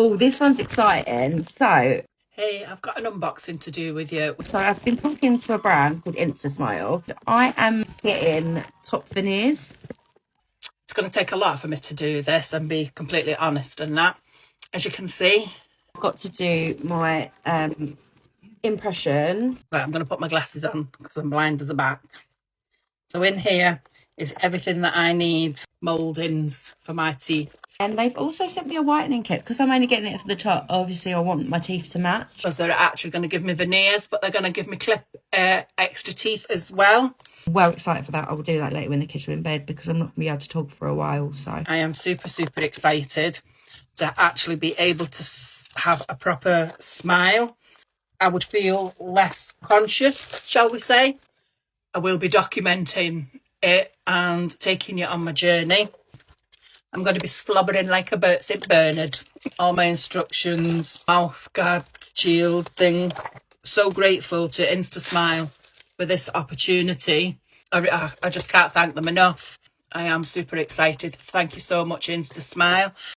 Oh, this one's exciting. So, hey, I've got an unboxing to do with you. So I've been talking to a brand called Instasmile. I am getting top veneers. It's going to take a lot for me to do this and be completely honest in that. As you can see, I've got to do my impression. right, I'm going to put my glasses on because I'm blind as a bat. So in here is everything that I need, mouldings for my teeth. And they've also sent me a whitening kit because I'm only getting it for the top. Obviously, I want my teeth to match. Because they're actually going to give me veneers, but they're going to give me clip extra teeth as well. Well excited for that. I will do that later when the kids are in bed because I'm not going to be able to talk for a while. So I am super excited to actually be able to have a proper smile. I would feel less conscious, shall we say. I will be documenting it and taking you on my journey. I'm going to be slobbering like a St. Bernard. All my instructions, mouth guard, shield thing. So grateful to Instasmile for this opportunity. I just can't thank them enough. I am super excited. Thank you so much, Instasmile.